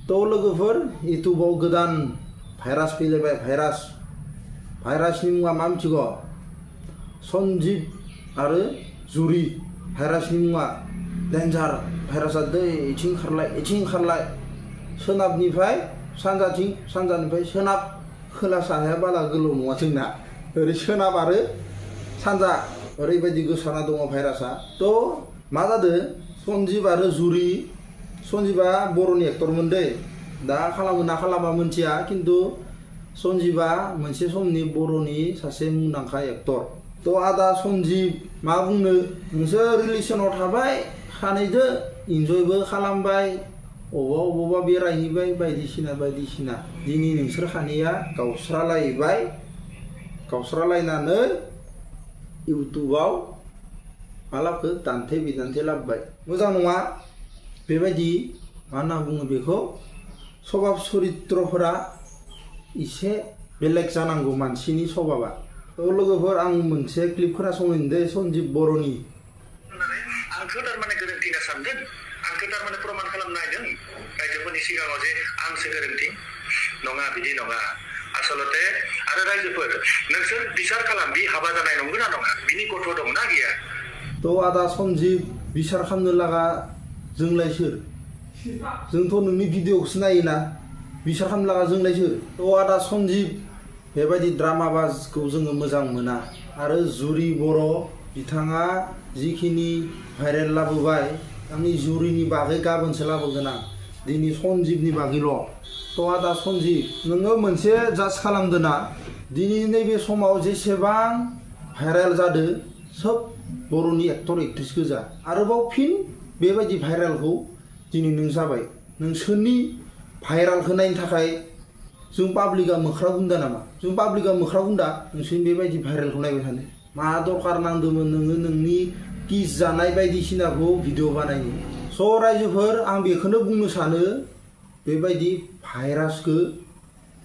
तो लोगोफोर इउटुबाव गोदान भाइरास फैलायबाय भाइरासनि मुङा मा मिथिगौ सन्जीब आरो जुरि भाइरासनि मुङा डेन्जार भाइरासआ दै इथिं खारलाय सोनाबनिफ्राय सानजाथिं सानजानिफ्राय सोनाब खोला साहाया बाला गोलाव नङा जोंना ओरै सोनाब आरो सानजा ओरैबायदि गोसारना दङ भाइरासआ तो मा जादों सन्जीब आरो जुरि सन्जीबा बर'नि एक्टरमोन दै दा खालामो ना खालामा मोनथिया खिन्थु सन्जीबा मोनसे समनि बर'नि सासे मुंदांखा एक्टर तो आदा सन्जीब मा बुंनो नोंसोर रिलेसनाव थाबाय सानैजो इन्जयबो खालामबाय अबावबा बेरायहैबाय बायदिसिना दिनै नोंसोर सानैया गावस्रालायनानै इउटुबाव मा लाबोखो दान्थे बिदान्थे लाबोबाय मोजां नङा बेबायदि मा होनना बुङो बेखौ सभाब चरित्रफोरा एसे बेलेग जानांगौ मानसिनि सभाबा तो लोगोफोर आं मोनसे क्लिप खोनासंनो दे सन्जीब बर'नि आंखौ थारमाने गोरोन्थि होनना सानदों आंखौ थारमाने प्रमाण खालामनो नायदों रायजोफोरनि सिगाङाव जे आंसो गोरोन्थि नङा बिदि नङा आसलते आरो रायजोफोर नोंसोर बिसार खालाम बि हाबा जानाय नंगौना नङा बिनि गथ' दंना गैया तो आदा सन्जीब बिसार खालामनो लागा जोंलाय सोर जोंथ' नोंनि भिडिअखौसो नायोना बिसार खालामनो लागा जोंलाय सोर तो आदा सन्जीब बेबायदि ड्रामाबाजखौ जोङो मोजां मोना आरो जुरि बर' बिथाङा जिखिनि भाइरेल लाबोबाय आंनि जुरिनि बागै गाबोनसो लाबोगोन आं दिनै सन्जीबनि बागैल' तो आदा सन्जीब नोङो मोनसे जाज खालामदो ना दिनै नैबे समाव जेसेबां भाइरेल जादों सोब बर'नि एक्टर एक्ट्रिस गोजा आरोबाव फिन बेबायदि भाइरेलखौ दिनै नों जाबाय नोंसोरनि भाइरेलखौ नायनो थाखाय जों पाब्लिकआ मोख्रा गुन्दा नामा जों पाब्लिकआ मोख्रा गुन्दा नोंसोरनि बेबायदि भाइरेलखौ नायबाय थानो मा दरकार नांदोंमोन नोङो नोंनि किस जानाय बायदिसिनाखौ भिडिअ बानायनो स' रायजोफोर आं बेखौनो बुंनो सानो बेबायदि भाइरासखौ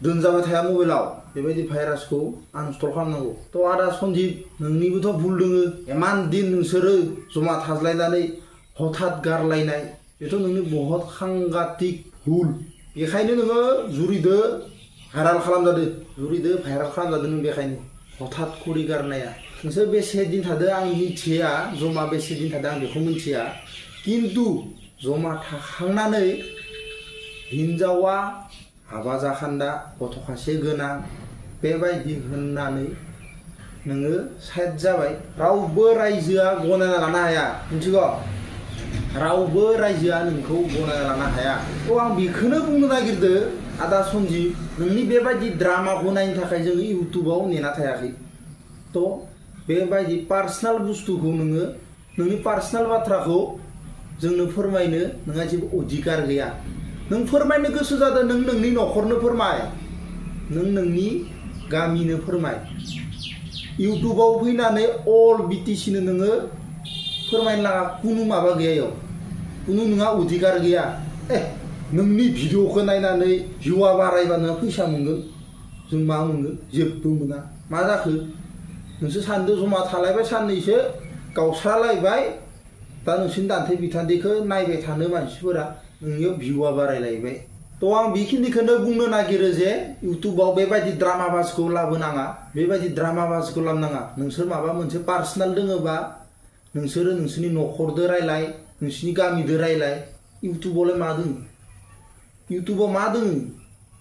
दोनजाबाय थाया मबाइलाव बेबायदि भाइरासखौ आनइनस्टल खालामनांगौ तो आदा सन्जीब नोंनिबोथ' भुल दोङो इमान दिन नोंसोरो जमा थाज्लायनानै हठात गारलायनाय बेथ' नोंनि बहुत सांघातिक भुल बेखायनो नोङो जुरिदो भाइराल खालामजादो नों बेखायनो हठात खरि गारनाया नोंसोर बेसे दिन थादो आं मिथिया जमा बेसे दिन थादो आं बेखौ मिथिया किन्तु जमा थाखांनानै हिन्जावा हाबा जाखान्दा गथ' खासे गोनां बेबायदि होननानै नोङो साइड जाबाय रावबो रायजोआ गनायना लानो हाया मिथिगौ रावबो रायजोआ नोंखौ गनायना लानो हाया तो आं बेखौनो बुंनो नागिरदो आदा सन्जीब नोंनि बेबायदि ड्रामाखौ नायनो थाखाय जोङो इउटुबाव नेना थायाखै तो बेबायदि पार्सनेल बुस्थुखौ नोङो नोंनि पार्सनेल बाथ्राखौ जोंनो फोरमायनो नोंहा जेबो अधिकार गैया नों फोरमायनो गोसो जादों नों नोंनि न'खरनो फोरमाय नों नोंनि गामिनो फोरमाय इउटुबाव फैनानै अल बिटिसिनो नोङो फोरमायनो लागा कुनु माबा गैया इयाव कुनु नोंहा अधिकार गैया नोंनि भिडिअखौ नायनानै भिउआ बारायबा नोंहा फैसा मोनगोन जों मा मोनगोन जेबो मोना मा जाखो नोंसोर सानैदो जमा थालायबाय साननैसो गावस्रालायबाय दा नोंसोरनि दान्थे बिथान्थेखौ नायबाय थानो मानसिफोरा नोंनियाव भिउआ बारायलायबाय तो आं बेखिनिखौनो बुंनो नागिरो जे इउटुबाव बेबायदि ड्रामाबाजखौ लाबोनाङा बेबायदि ड्रामाबाजखौ लाबोनाङा नोंसोर माबा मोनसे पार्सनेल दोङोबा नोंसोरो नोंसोरनि न'खरदो रायलाय नोंसोरनि गामिदो रायलाय इउटुबावलाय मा दोङो इउटुबाव मा दोङो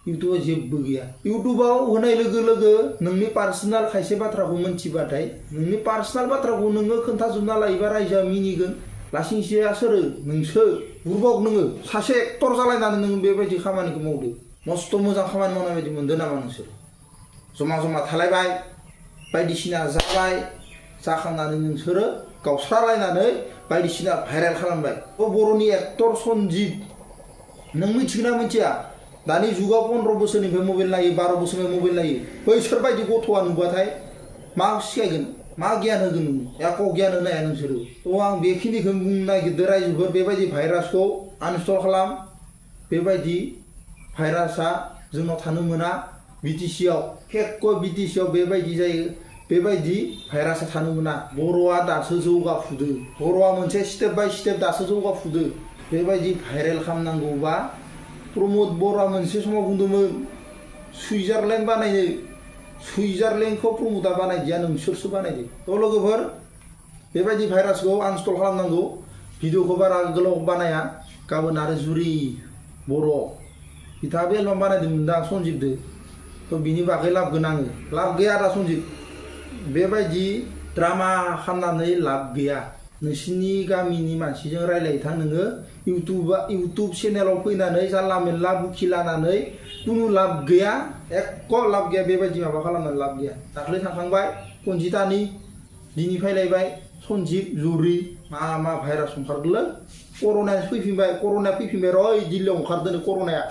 इउटुबाव जेबो गैया इउटुबाव होनाय लोगो लोगो नोंनि पार्सनेल खायसे बाथ्राखौ मोनथिबाथाय नोंनि पार्सनेल बाथ्राखौ नोङो खोन्थाजोबना लायोबा रायजोआ मिनिगोन लासिंसेया सोरो नोंसो बुरबाव नोङो सासे एक्टर जालायनानै नोङो बेबायदि खामानिखौ मावदो मस्थ' मोजां खामानि मावनाय बायदि मोनदों नामा नोंसोर जमा थालायबाय बायदिसिना जाबाय जाखांनानै नोंसोरो गावस्रालायनानै बायदिसिना भाइरेल खालामबाय बर'नि एक्टर सन्जीब नों मिथिगोना मिथिया दानि जुगाव 15 बोसोरनिफ्राय मबाइल नायो 12 बोसोरनिफ्राय मबाइल नायो बैसोर बायदि गथ'आ नुबाथाय मा सिखायगोन मा गियान होगोन नों एख' गियान होनो हाया नोंसोरो तो आं बेखिनिखौ बुंनो नागिरदों रायजोफोर बेबायदि भाइरासखौ आनइनस्टल खालाम बेबायदि भाइरासआ जोंनाव थानो मोना बिटिसिआव खेक्क' बिटिसिआव बेबायदि जायो बेबायदि भाइरासआ थानो मोना बर'आ दासो जौगाफुदो बर'आ मोनसे स्टेप बाय स्टेप दासो जौगाफुदो बेबायदि भाइरेल खालामनांगौबा प्रमद बर'आ मोनसे समाव बुंदोंमोन सुइजारलेण्ड बानायनो सुइजारलेण्डखौ प्रमदआ बानायदिया नोंसोरसो बानायदो थ' लोगोफोर बेबायदि भाइरासखौ आनइनस्टल खालामनांगौ भिडिअखौ बारा गोलाव बानाया गाबोन आरो जुरि बर' बिथाङाबो एलबाम बानायदोंमोन दा सन्जिबदो थ' बिनि बागै लाबगोन आङो लाब गैया दा सन्जिब बेबायदि ड्रामा खालामनानै लाब गैया नोंसिनि गामिनि मानसिजों रायलायथां नोङो इउटुब चेनेलाव फैनानै जानला मेनला बुखि लानानै कुनु लाब गैया एक्क लाब गैया बेबायदि माबा खालामनानै लाब गैया दाख्लै थांखांबाय कनजितानि दिनै फैलायबाय सन्जिब जुरि मा भाइरास ओंखारदोंलै कर'नाया फैफिनबाय र' दिल्लीयाव ओंखारदों कर'नाया